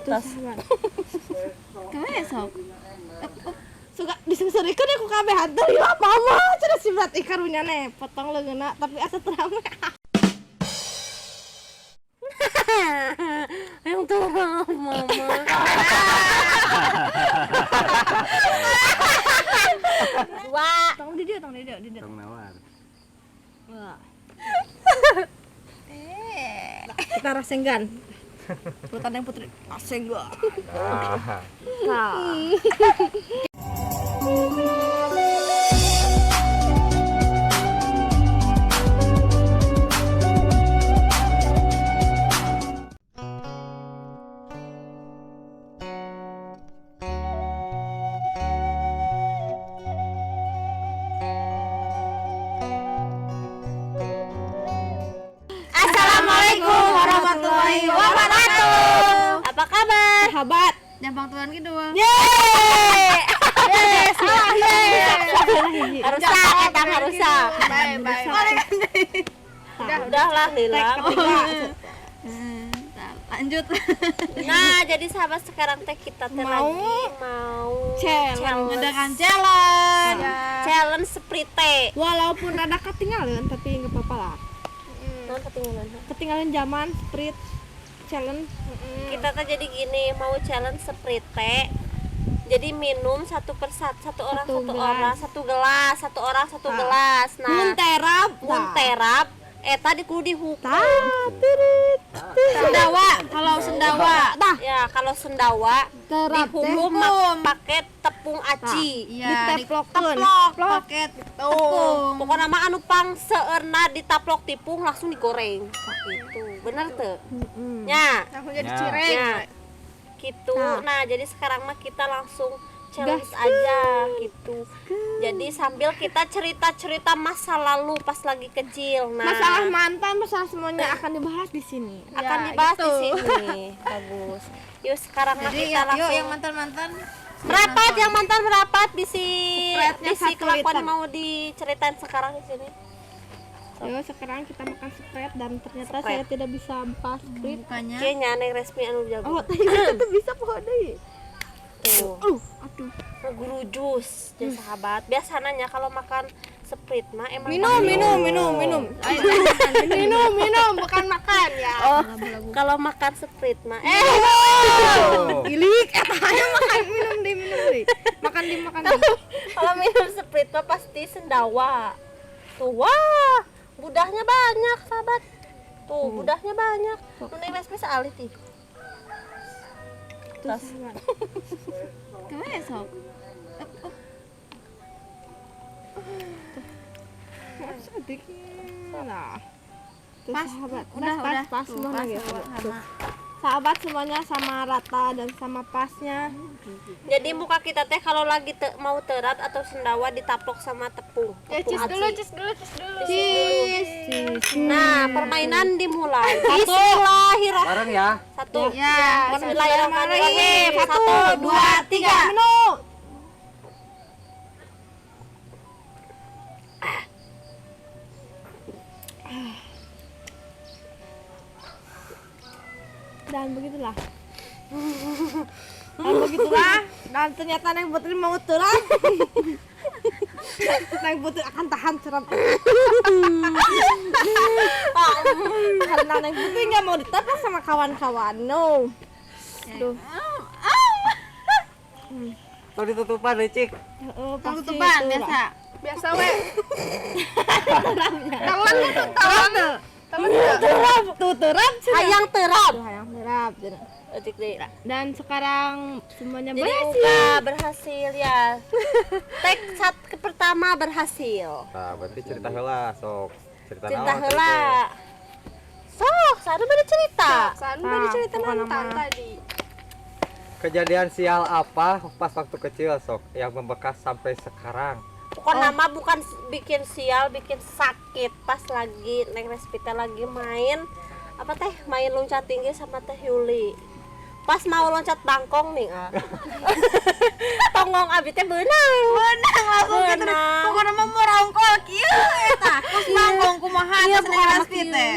Terus kae sok. Suka disengserikeun aku kabeh hantu ieu mama cenah si berat ikarunya nih potong leungeuna tapi asa terame. Yang terang mama. Wah, Tong di dieu. Tong nawar. Wah. Kita rasenggan. Pelutan yang putri rasenggan. Nah. Assalamualaikum warahmatullahi wabarakatuh. Apa kabar? Sahabat. Nyampang tuan kidul. Yeay. Salah Harusak, etang harusak. Bye. Udahlah, hilang. Lanjut. Nah, jadi sahabat sekarang teh kita teh lagi mau challenge. Ngadakan challenge. challenge sprite. Walaupun rada ketinggalan tapi enggak apa-apa lah. Nah, ketinggalan. Ketinggalan zaman sprite challenge. Kita tuh jadi gini, mau challenge sprite. Jadi minum satu orang satu gelas. Nah, munterap eta di kudu dihukum. Sendawa. Ya, kalau sendawa dihukum pakai tepung aci. Iya, Diteplokeun. paket tepung. Pokoknya mah anu pang seueurna ditaplok tipung langsung digoreng. Gitu. Bener teu? Nya. Langsung jadi Ya. cireng. Ya. Gitu. Nah, jadi sekarang mah kita langsung challenge aja gitu. Jadi sambil kita cerita-cerita masa lalu pas lagi kecil. Nah, Masalah mantan, masalah semuanya akan dibahas di sini. akan Ya, dibahas gitu. di sini. Bagus. Yuk sekarang mah Jadi kita yuk langsung yang mantan-mantan merapat, yang mantan merapat bisi Spreadnya 1 kelakuan liter. mau diceritain sekarang di sini. Yo, sekarang kita makan sprite dan ternyata Sprite. saya tidak bisa buka sprite. bukannya. Kayaknya neng resmi anu jago. Oh, ternyata bisa pohon deui. Tuh. Aduh. Guru jus, jadi sahabat. Biasa nanya kalau makan sprite mah emang Minum. Minum, bukan makan ya. Oh, kalau makan sprite mah Ilik, eta aya makan minum deui. Makan di. kalau minum sprite mah pasti sendawa. Tuh, wah, budahnya banyak, sahabat. Tuh, budahnya banyak. Nu neng resmi salih ti. Tas. Kae sok. Nah. Tuh, Pas, sahabat. udah. Pas Tuh, semua pas lagi. sama. Sahabat semuanya sama rata dan sama pasnya. Jadi muka kita teh kalau lagi mau terat atau sendawa ditaplok sama tepung. Tepung aci. Cheese. Nah, permainan dimulai. Bismillahirrahmanirrahim. Bareng ya. Satu. Ya, Bismillahirrahmanirrahim. 1, 2, 3. Minum. Dan begitulah. Dan ternyata Neng Putri mau turun. Neng Putri akan tahan serap. Karena Neng Putri nggak mau ditepuk sama kawan-kawan. No. Aduh. Tuh ditutupan Cik. Pasti Tutupan itu biasa. lah. Biasa we. Tuh terap. Hayang terap. Hayang terap. Etik deui. Dan sekarang semuanya Jadi berhasil. Uka berhasil ya. Tek pertama berhasil. Nah, berarti cerita heula sok. Cerita Cerita naon, heula. Sok, sana beda cerita. Baru cerita mantan tadi. Kejadian sial apa pas waktu kecil sok yang membekas sampai sekarang? Pokoknya nama bukan bikin sial, bikin sakit pas lagi Neng Respita lagi main apa teh main loncat tinggi sama Teh Yuli. Pas mau loncat bangkong nih tongong abi teh beunang langsung gitu Pokoknya mah merongkol kieu eta. Pas bangkong kumaha iya teh pokoknya pasti teh.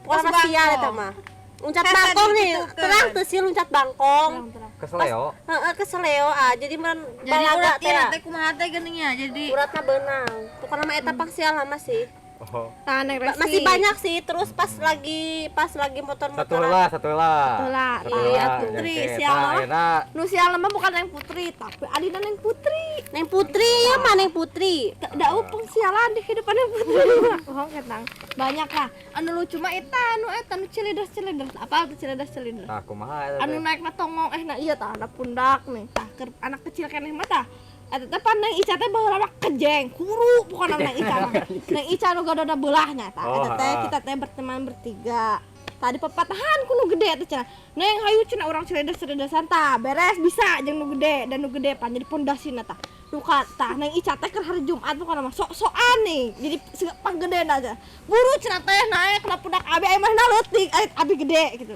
pokoknya mah sial eta mah loncat bangkong nih terang tuh sih loncat bangkong. Kesleo. Heeh, keseleo jadi men Jadi balaga urat teh. ya teh kumaha teh geuningsnya jadi Uratna beunang. Tuh kana mah eta pangsial lama sih. Oh. Tah neng Resi. Masih banyak sih terus pas lagi motor-motoran. Satu lah. Iya, Putri, Jeung sial eta, mah. ayeuna Nu sial mah bukan Neng Putri, tapi adina Neng Putri. Neng Putri ya mah Neng Putri. Da upeng sialan di kehidupan Neng Putri mah. Oh, ketang. Banyak lah. Anu lucu mah eta nu cilidas. Apa tuh cilidas? Nah, kumaha eta Anu teh? naik na tongong nah iya tah na pundak nih. Tah keur anak kecil keneh mah tah. Eta teh pan Neng Ica teh baheula mah kejeng, kuru bukan Neng Ica mah. Neng Ica nu gadona beulahnya tah. Eta teh kita teh berteman bertiga. Tadi pepatahan ku nu gede teh cenah. Neng hayu cenah urang celedes-celedesan tah beres bisa jeung nu gede dan nu gede pan jadi pondasina tah. Nu tah Neng Ica teh keur hari Jumat pokona mah sok-sokan nih. Jadi panggedean aja. Buru cenah teh naik ka pundak abi mah na leutik abi gede gitu.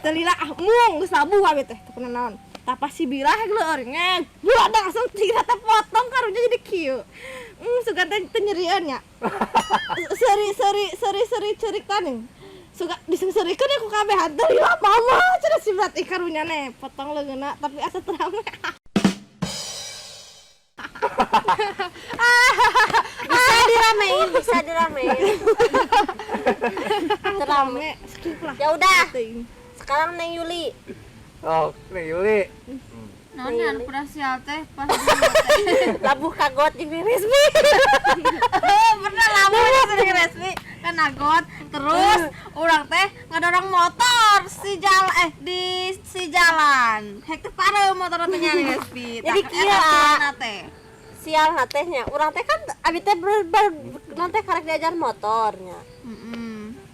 Teu lila mung geus labuh abi teh teu kenal naon. Tah pas si birah gleur ngeng. Budak langsung tinggal teh potong karunya jadi kieu. Sugan teh nyerieun nya. Seri ceurik teh suka disengserikeun ku kabeh hantu lila mama cenah si berat karunya nih potong leungeuna tapi asa terame. Bisa diramein. Terame skip lah. Ya udah. Sekarang Neng Yuli. Oh, Neng Yuli. naon pernah sial teh pas Labuh kagot jeung resmi. pernah lamun sering resmi kan agot terus urang teh ngadorong motor si jalan hek teh pareu motor teh nya resmi Jadi kieu teh Sial hatehnya. Urang teh kan abi teh nanti karek diajar motornya.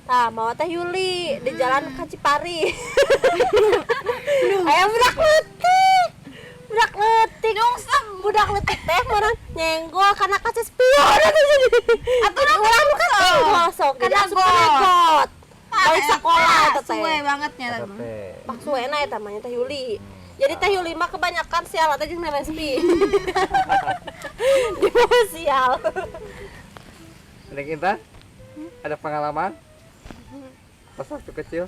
Nah, mau teh Yuli di jalan ka Cipari. Aya budak leutik. Budak leutik teh meureun nyenggol kana kaca spion. Atuh urang kan nyenggol sok jadi asup got. Balik sekolah eta teh. suwe banget nya Eta teh teh. Pak suena eta mah teh Yuli. Jadi teh Yuli mah kebanyakan sial teh jeung Respi. Di bawah sial. Neng Intan? Ada pengalaman? Pas waktu kecil?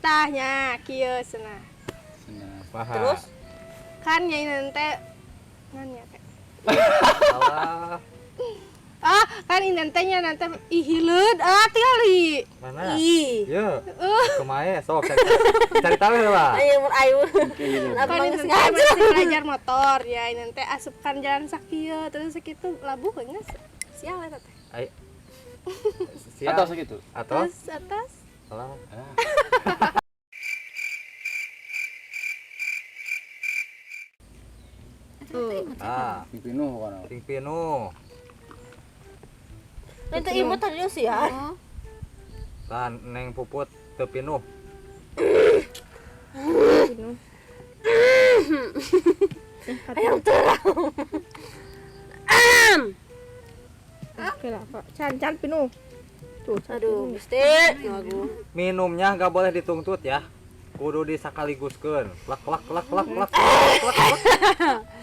Tahnya kieu cenah. Maha. Terus Kan nyai teh ngan ya teh. Salah. Kan inten teh nya nanti hileud tinggali. Mana? ih. Ya. Kemae sok. Cari tahu lah. Ayo. Kan inten teh masih belajar motor ya inten teh asupkan jalan sakieu terus sakitu labuh geus sial eta teh. Ayo. Siap. Atau segitu. Atau? Terus atas Salah. Pipinuh kan. Ping pinu. Nanti ibu tadi sial. Lan Neng Puput teu pinuh. Ayam terang. oke lah Pak. Can pinuh. Tuh, Aduh, Gusti, ngagu. Minumnya nggak boleh dituntut ya. Kudu disakaliguskeun. Lak.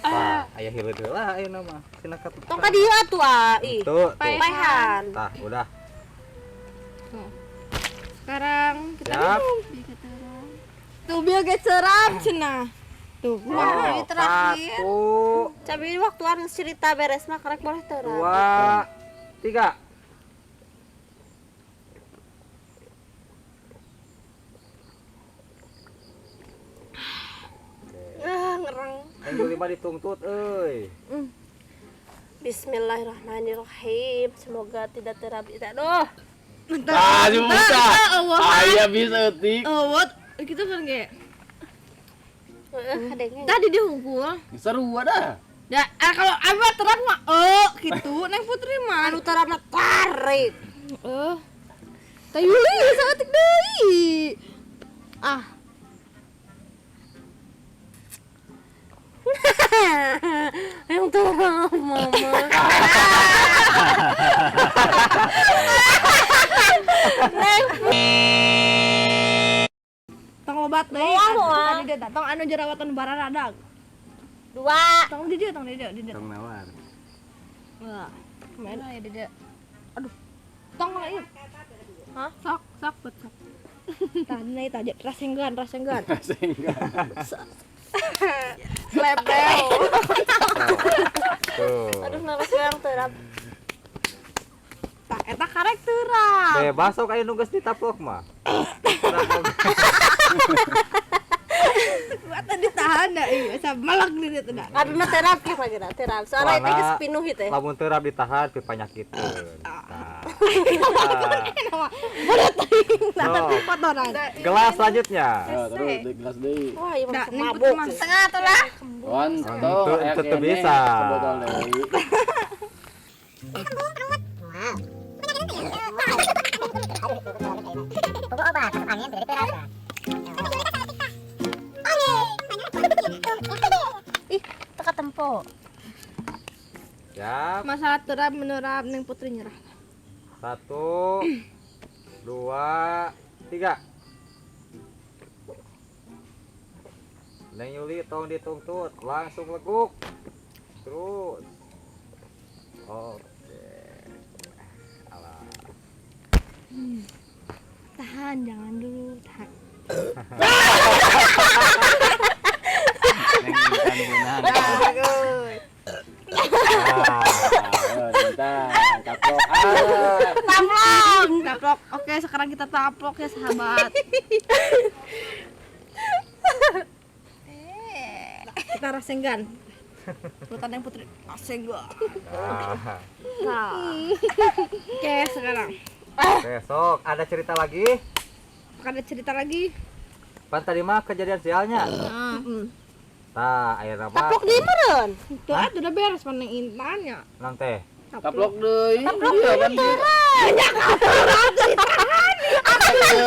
Nah, aya hileud heula ayeuna mah. Cenah ka. Tong ka dieu atuh ih. Tuh. Paehan. Tah, udah. Sekarang kita Siap. minum. Tuh biar ge cerap cenah. Tuh, Oh, terakhir. 1, Cabi waktuan cerita beres mah karek boleh terang. 2, 3. ngerang. Neng Yuli mah dituntut euy. Bismillahirrahmanirrahim. Semoga tidak terapi. Aduh. Ah, bisa. Aya bisa etik. What? Gitu kan ge. Kadengnya. Tadi dihunkul. Seru ada. Ya, kalau abah terang mah gitu. Neng Putri mah Anu terapna tarik. Teh Yuli saeutik deui. Yang terang mama. Tong obat deui. Moal. Tadi dia tong anu jerawatan bararadag. 2. Tong di dieu. Tong nawar. Wah, main aya di dieu. Aduh. Tong mana ieu? Hah? Sok, sok. Tanai tadi rasenggan. Sehingga Lebel. Tuh. Aduh naras yang terap. Tah eta karek teurap. Bebas sok aya nu geus ditaplok mah. Buat tadi tahan da ieu asa malak di dieu teh. Aduh na terap ki pagina terap. Soalnya itu geus pinuh itu. Lamun teurap ditahan pi panyakitkeun. Tah. Bodoh teuing Sok. nah kotoran. Gelas selanjutnya. terus di gelas deui. Wah, iya Da masuk ning mabuk. mah Setengah tuh lah. Contoh Itu teu bisa. Sebotol deui. Ih, teka tempo. Siap. Masalah teurap meneurap ning putri nyerah. 1 2 3. Neng Yuli tong dituntut, langsung leguk. Terus. Oke. Alah. Tahan, jangan dulu, tahan. Neng ikan gunaan. Ah. Bentar, kaplok. Taplok. Oke, sekarang kita taplok ya, sahabat. Kita rasenggan. Buatan yang putri rasenggan. Nah. Nah. Oke, sekarang Besok ada cerita lagi. ada cerita lagi. Pan tadi mah kejadian sialnya. Nah, Tah, ayeuna mah Taplok di meureun. itu aja udah beres paneng intannya. nang teh. Kaplok deui. Iya kan dia.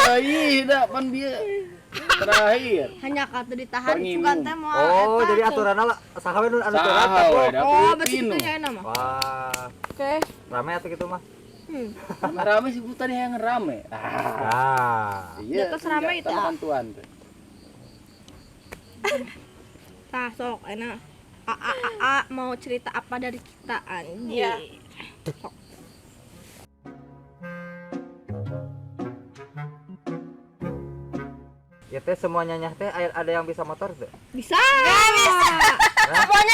Deui da pan dia. Terakhir. Hanya kata ditahan Pangimum. sugan teh moal Oh, eta. jadi aturanna lah saha we nu anu teu Saha we taplok. da Oh, berarti pinu. itu ya nama. Wah, Oke. rame atuh gitu mah. Rame sih tadi yang rame. Nah. Iya. Terus rame itu. Teman tuan tuh. Tah sok enak. A mau cerita apa dari kita anjing? Iya. Sok. Ya teh semuanya nyah teh ada yang bisa motor tuh. Bisa.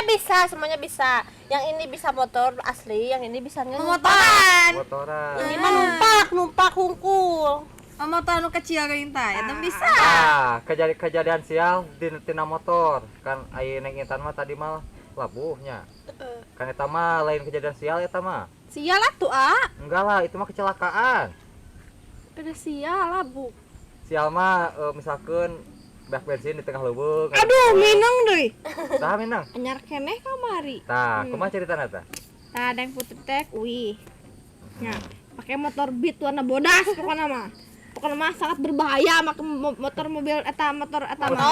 Bisa. Semuanya bisa. Yang ini bisa motor asli, yang ini bisa Pemotoran. Motoran. Ini mah numpak hungkul. Pemotoran nu kecil geuning tah, eta bisa. Ah, kejadian sial di tina motor. Kan aya neng intan mah tadi mah labuhnya. Kan eta mah lain kejadian sial eta mah. Sial atuh, A. Enggak lah, itu mah kecelakaan. Pada sial lah, Bu. Sial mah misalkan bak bensin di tengah leuweung. Aduh, minang deui. Tah minang. Anyar keneh kamari. Tah, kumaha ceritana tah? Tah ada yang putih tek, wih. Ya, pakai motor Beat warna bodas pokoknya mah. Pokoknya mah sangat berbahaya mak motor mobil motor mah.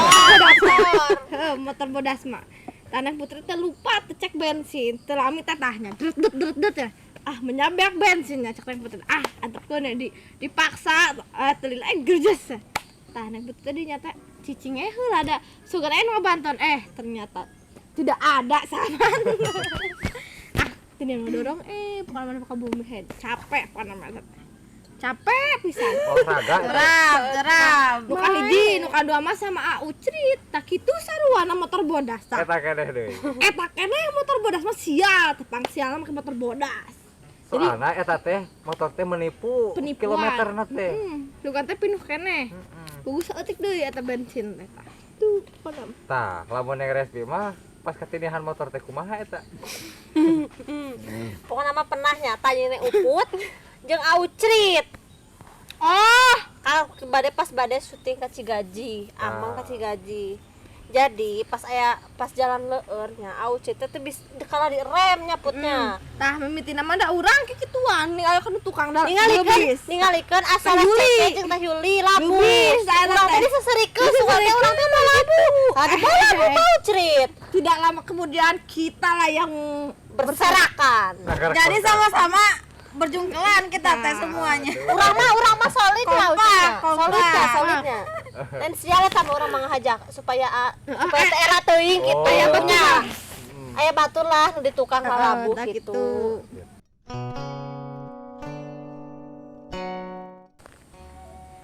Heeh, motor bodas mah. Tanah putri teh lupa teh cek bensin, teu lami teh tahnya. Dret ya. Ah, menyabek bensinnya cek teh putri. Ah, antekeun dipaksa teu lila gerjes. Tanah putri teh nyata cicing heula ada sugan aya banton ternyata tidak ada saman. Ini mau dorong bukan mana ke bumi head capek pokoknya capek pisan Olahraga. Jeram. bukan hiji nu kadua mah sama A Ucrit tak kitu saruana motor bodas tah Eta keneh deui. eta keneh motor bodas mah sial tepang sial mah motor bodas Soalna eta teh motor teh menipu penipuan kilometerna teh. dugan teh pinuh keneh gugus saeutik deui eta bensin teh tah tuh pokoknya Tah, lamun yang respi mah pas ketinihan motor teh kumaha eta? Pokoknya mah pernah nyata ini Uput jeung Aucrit. oh Pas bade syuting ka Cigaji, Amang ka Cigaji. Jadi pas jalan leueurnya Aucrit teh bisa kala di rem nyaputnya. tah mimiti nama da urang kikituan nih aya kan tukang da Ningalikeun asal Teh Yuli. Cece jeung Teh Yuli labu. Lubis, saya Urang teh. teh diseserikeun sugan teh urang teh mah labu. Ada labu Aucrit tidak lama kemudian kita lah yang berserakan. Jadi sama-sama berjungkelan kita teh semuanya. Urang mah solid lah kompak. solidnya. Dan sial eta mah urang mah ngahajak supaya teh era teuing kitu Oh. ya punya. Aya batur lah nu di tukang labu tah gitu.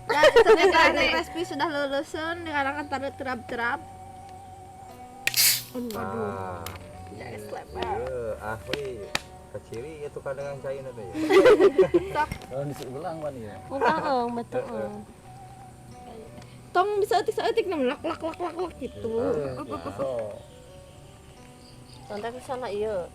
Dan Ternyata Neng Respi sudah lulusan di kalangan tanda terap-terap. Aduh. Iya, ahli keciri itu kadang cain ada ya. Kalau disuruh ulang kan ya. Betul. Tong bisa etik lak gitu. So, Santai ke sana iya.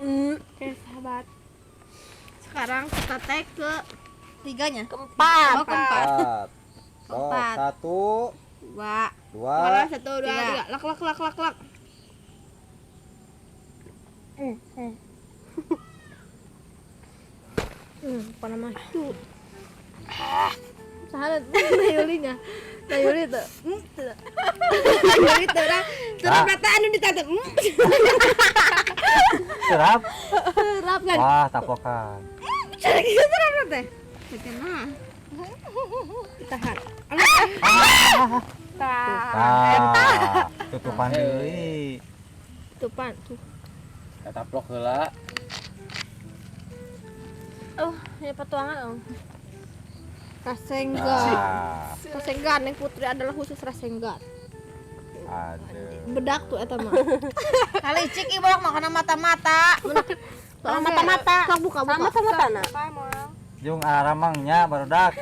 Oke, sahabat. Sekarang kita teh ke Tiganya. Keempat. oh, keempat. 4. So, 1, 2. 2. Sekarang 1 2 Tiga. 3. Lak. Apa nama itu? Sahabat, Nayulinya. Nayuli tuh. Nayuli tuh orang. Terus kata anu ditatap. Serap. Serap kan? Wah, tapokan. Cara gitu serap teh. Kena. Ditahan. Tah, tutupan deui. Tupan tuh. kata vlog heula. Ya petualangan. Rasenggan. Ah, Rasenggan yang putri adalah khusus rasenggan. aduh. Bedak tuh eta mah. Kali cik ieu bolak makan mata-mata. Sama mata-mata. Sok buka. Sama mata-mata na. Jung aramangnya barudak.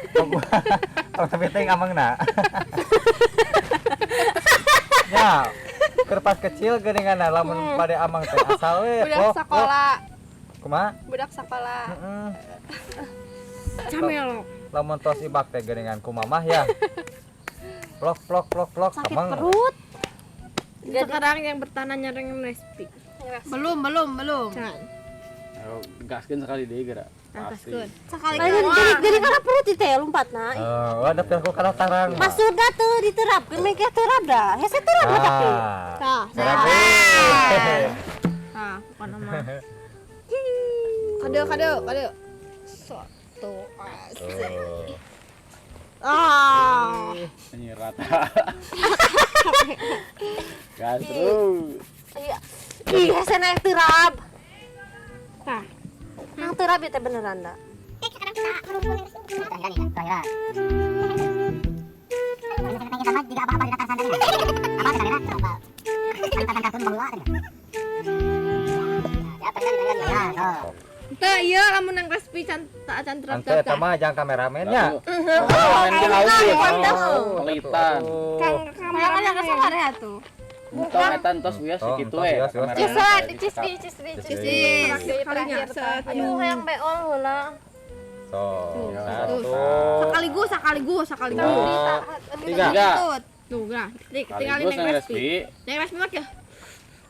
Kalau tapi teh amangna. Ya, kerpas kecil geuningan lamun pada amang teh asal we. Budak sekolah. Kumaha? Budak sekolah. Heeh. Camelo. Lamun tos ibak teh geuningan ku mamah ya. Plok Sakit amang. perut. Sekarang yang bertanah nyereng Respi. Belum. Can. Ayo gaskeun sekali deui geura. Angkaskeun. Sekali Jadi karena perut itu ya lompatna. Wadah pilku kana tarang. Maksudnya tuh diterapkeun make terap dah. Hese terap dah tapi. Tah, Terapi. Nah, bukan nama. Kado. Soto asik. Ah. Ini rata. Gas terus. Iya. Ih, hese naik terap. Tah. Nang terap itu beneran dah. Tah, iya lamun nang Respi can Ante eta mah jang kameramennya. Main audit. Pelitan. Kang Kayak ada kesalahan ya tuh. Bukan etan tos bias Oh, segitu entos we. bias, kamera. Cisa, cisri. kalinya Aduh, yang beol heula. So, sekaligus. dua, tiga. Tuh, nah, tinggalin Sekaligus nang yang Respi. respi. Nang Respi mah ya.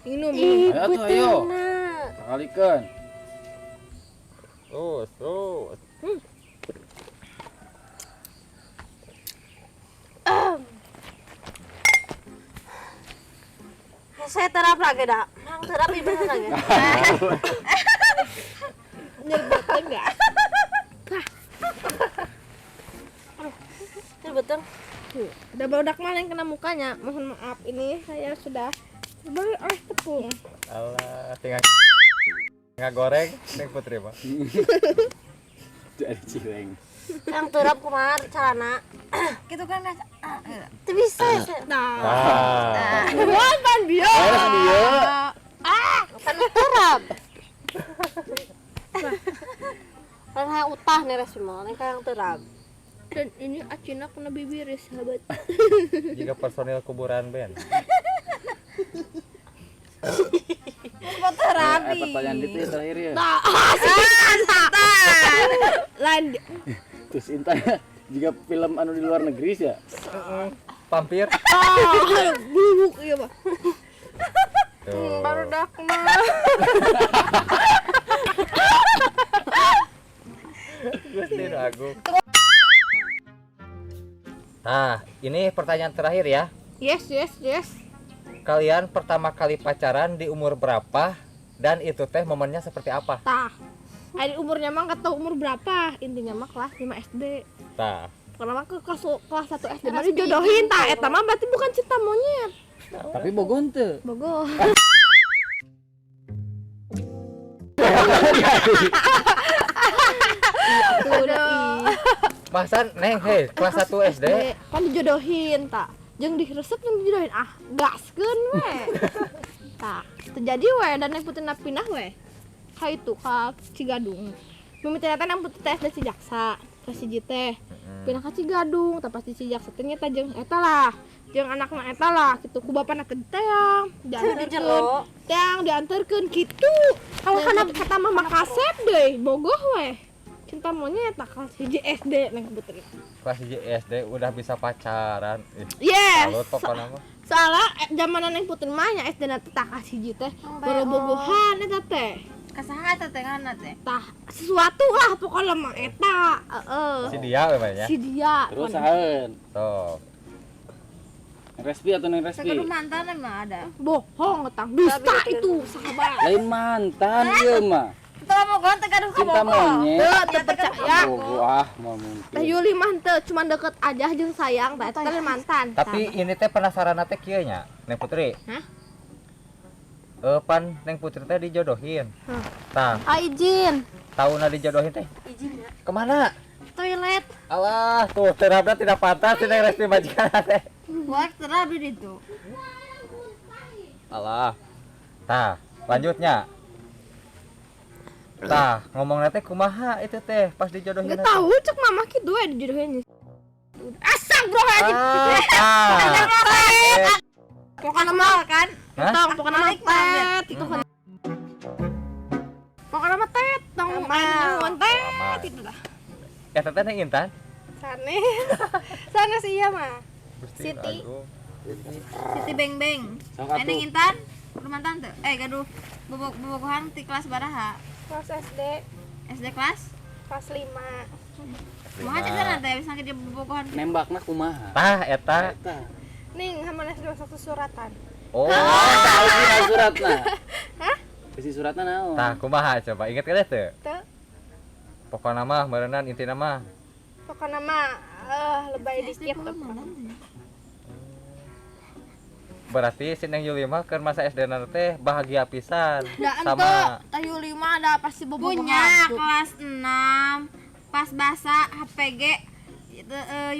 Minum. Ayo tuh ayo. Nah, Sakalikeun. Terus. saya terap lagi dah. Nang terap ieu bener lagi. Nyebutnya enggak? Ini betul. Tuh, ada barudak malah yang kena mukanya. Mohon maaf, ini saya sudah diberi oleh tepung. Alah, tinggal goreng ning Putri mah. Jadi cireng. Yang terap kumaha carana? Gitu kan. Itu bisa ya. Teh. Nah. Wah, pan dia. Ayo dia. Kan terap. Kan hayang utah nih resmo, nih yang terap. Dan ini acina kena bibir ya, sahabat. Jika personil kuburan band. Pertanyaan itu ya terakhir ya. Lain Terus Intan jika film anu di luar negeri sih ya. Vampir. bubuk iya, Pak. Baru Barudak mah. Gusti Agung. Nah, ini pertanyaan terakhir ya. Yes. Kalian pertama kali pacaran di umur berapa dan itu teh momennya seperti apa? Tah. Ada umurnya mah nggak tahu umur berapa. Intinya mah kelas 5 SD. Tah. Karena mah ke kelas 1 SD mah dijodohin tah. Eta mah berarti bukan cinta monyet. Tapi bogon teu. Bogo. Tuh udah ih. Masa neng hei kelas 1 SD Kan dijodohin tak. Jeung diresep jeung dijodohin gaskeun we. Tak, terjadi we dan yang putih pindah we. Ka itu ka Cigadung. Mimiti teh nang putih teh SD Cijaksa, ka Ciji teh. Pindah ka Cigadung, tapi pas di Cijaksa teh nyata jeung eta lah. Jeung anakna eta lah kitu ku bapana teh teang dianterkeun. Teang dianterkeun kitu. Kalau kana kata mah Makasep deui, bogoh we. Cinta monyet tak ka Ciji SD nang putih. kelas 1 SD udah bisa pacaran. Yes. Salut pokoknya mah. Soalnya zamanan yang putih mah nya SD na teh tak ka Ciji teh. Bogoh-bogohan eta teh. Kasaha eta teh ngana teh? Tah sesuatu lah pokoknya mah eta. Si dia memangnya. Si dia. Terus saeun? Tuh. Neng Respi atau Neng Respi? Kudu mantan emang ada. Bohong tang dusta itu sahabat. Lain mantan ieu mah. Kita mau gonta gaduh ka Cinta monyet. Teu percaya. Wah, mah mungkin. Teh Yuli mah teu cuma deket aja jeung sayang tah eta teh mantan. Tapi ini teh penasaran teh kieu nya, Neng Putri. Hah? Pan Neng Putri teh dijodohin. Tah, Izin. tahunna dijodohin teh. Izinnya Kemana? Toilet. Alah, tuh terapna tidak pantas si Neng Resti majikan teh. Buat terabi itu. Alah. Tah, lanjutnya. Tah, ngomongna teh kumaha itu teh pas dijodohin. Enggak tahu cek mama kitu we dijodohin. Astagfirullahaladzim. Pokoknya mah kan. Hah? Tong pokoknya mah tet itu kan. Pokoknya mah tet tong main tet itu dah. Eta teh Neng Intan. Sane. Sana sih iya mah. Gusti Siti. Agung. Siti Beng Beng. Sok atuh. Eneng Intan, kudu mantan teu? Gaduh bobogohan ti kelas baraha? Kelas SD SD kelas? kelas 5. Kumaha cek sana teh bisa dia bobogohan? Nembakna kumaha? Tah, eta. Eta. Ning sama SD satu suratan. Oh, Tahu sih suratna. Hah? Isi suratna naon? tah kumaha coba inget kan teh? Teu. Pokokna mah meureunnan intina mah. Pokoknya mah lebay dikit tuh. Berarti si Neng Yuli mah keur masa SD na teh bahagia pisan Da ente sama Teh Yuli mah ada pasti bobogohan. Punya kelas 6 pas bahasa HPG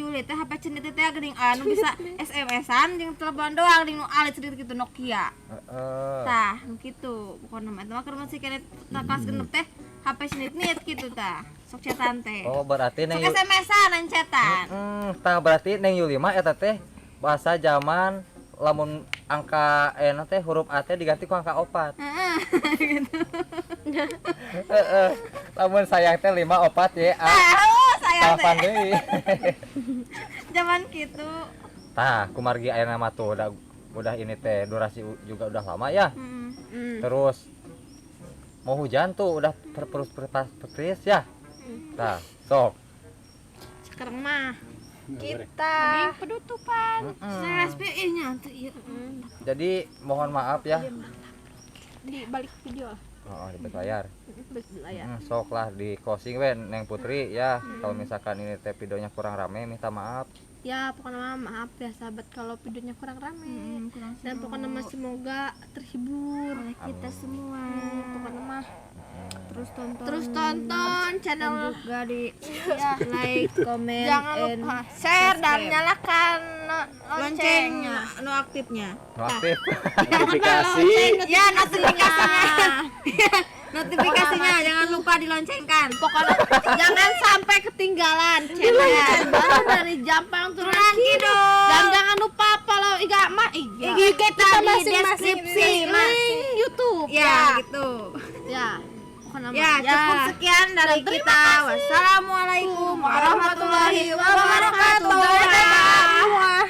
Yuli teh HP cenit teh geuning anu bisa SMS-an jeung telepon doang di nu alit sedikit gitu Nokia. Tah, nu kitu. Pokona mah eta mah keur masih kene kelas genep teh HP cenit kitu tah. Sok cetan teh. Oh, berarti Sok Neng Yuli. SMS-an an cetan. Tah berarti Neng Yuli mah eta teh bahasa zaman lamun angka teh huruf A teh diganti ku angka 4. Heeh. Heeh. Lamun sayang teh 5 4 ya. Saya Kapan teh deui? zaman kitu. Tah, kumargi aya nama tuh udah ini teh durasi juga udah lama ya. Terus mau hujan tuh udah perpris ya. Tah, sok. Sekarang mah kita penutupan. Saya SPI nya teh ieu. Jadi mohon maaf ya. Di balik video lah. Oh, di balik layar. Balik layar. Sok lah di closing we Neng Putri ya. Kalau misalkan ini teh videonya kurang rame minta maaf. Ya pokoknya mah maaf ya sahabat kalau videonya kurang rame. Dan pokoknya mah semoga terhibur oleh kita semua. Pokoknya mah terus tonton channel Juga di ya, like, comment, jangan and lupa share dan subscribe. nyalakan loncengnya. loncengnya, nu aktifnya. No aktif. Notifikasi. Ya, notifikasinya. Notifikasinya jangan lupa diloncengkan. Pokoknya jangan sampai ketinggalan channel baru dari Jampang turun Kidul. Dan jangan lupa follow IG kita di deskripsi link YouTube. Ya, gitu. Ya. Pokoknya Ya, cukup sekian dari Dan terima kita. kasih. Wassalamualaikum warahmatullahi wabarakatuh. Dadah.